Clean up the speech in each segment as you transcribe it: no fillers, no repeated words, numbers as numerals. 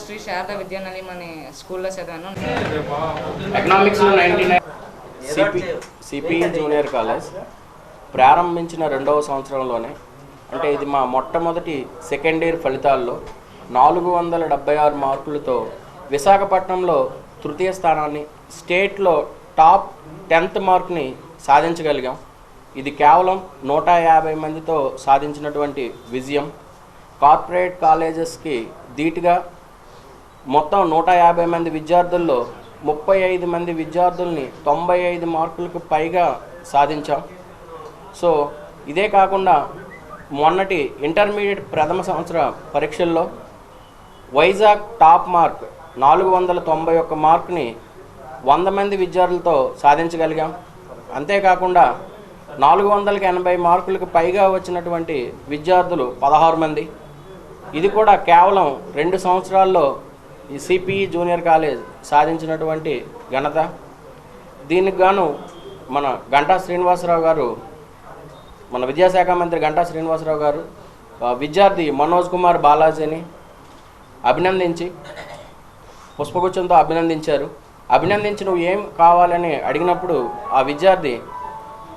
శ్రీ శారదా విద్యానిలయం అనే స్కూల్లో చదివాను. ఎకనామిక్స్లో 99 సిపిఈ జూనియర్ కాలేజ్ ప్రారంభించిన 2వ సంవత్సరంలోనే, అంటే ఇది మా మొట్టమొదటి సెకండ్ ఇయర్ ఫలితాల్లో 476 మార్కులతో విశాఖపట్నంలో తృతీయ స్థానాన్ని, స్టేట్లో టాప్ 10th మార్క్ని సాధించగలిగాం. ఇది కేవలం 150 మందితో సాధించినటువంటి విజయం. కార్పొరేట్ కాలేజెస్కి ధీటుగా మొత్తం 150 మంది విద్యార్థుల్లో 35 మంది విద్యార్థుల్ని 95 మార్కులకు పైగా సాధించాం. సో ఇదే కాకుండా మొన్నటి ఇంటర్మీడియట్ ప్రథమ సంవత్సర పరీక్షల్లో వైజాగ్ టాప్ మార్క్ 491 మార్కుని 100 మంది విద్యార్థులతో సాధించగలిగాం. అంతేకాకుండా 480 మార్కులకు పైగా వచ్చినటువంటి విద్యార్థులు 16 మంది. ఇది కూడా కేవలం 2 సంవత్సరాల్లో ఈ సిపిఈ జూనియర్ కాలేజ్ సాధించినటువంటి ఘనత. దీనికి గాను మన గంటా శ్రీనివాసరావు గారు, మన విద్యాశాఖ మంత్రి గంటా శ్రీనివాసరావు గారు విద్యార్థి మనోజ్ కుమార్ బాలాజీని అభినందించి పుష్పగుచ్చంతో అభినందించారు. అభినందించి నువ్వు ఏం కావాలని అడిగినప్పుడు ఆ విద్యార్థి,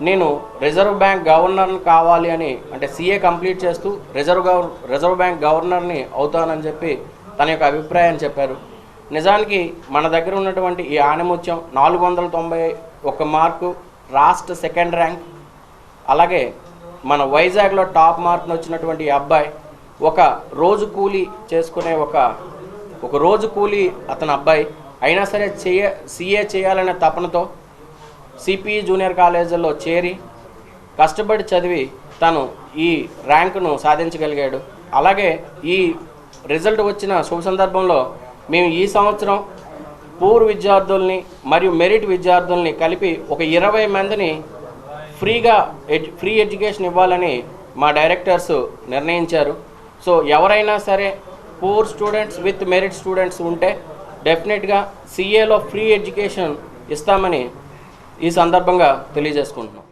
నేను రిజర్వ్ బ్యాంక్ గవర్నర్ని కావాలి అని, అంటే సీఏ కంప్లీట్ చేస్తూ రిజర్వ్ బ్యాంక్ గవర్నర్ని అవుతానని చెప్పి తన యొక్క అభిప్రాయాన్ని చెప్పారు. నిజానికి మన దగ్గర ఉన్నటువంటి ఈ ఆణిముత్యం 491 మార్కు, రాష్ట్ర సెకండ్ ర్యాంక్, అలాగే మన వైజాగ్లో టాప్ మార్క్ని వచ్చినటువంటి ఈ అబ్బాయి ఒక రోజు కూలీ చేసుకునే ఒక రోజు కూలీ అతని అబ్బాయి అయినా సరే సీఏ చేయాలనే తపనతో సిపిఈ జూనియర్ కాలేజీలో చేరి కష్టపడి చదివి తను ఈ ర్యాంకును సాధించగలిగాడు. అలాగే ఈ రిజల్ట్ వచ్చిన శుభ సందర్భంలో మేము ఈ సంవత్సరం పూర్ విద్యార్థుల్ని మరియు మెరిట్ విద్యార్థుల్ని కలిపి ఒక 20 మందిని ఫ్రీ ఎడ్యుకేషన్ ఇవ్వాలని మా డైరెక్టర్స్ నిర్ణయించారు. సో ఎవరైనా సరే poor students with merit students ఉంటే డెఫినెట్గా సిఏలో ఫ్రీ ఎడ్యుకేషన్ ఇస్తామని ఈ సందర్భంగా తెలియజేసుకుంటున్నాం.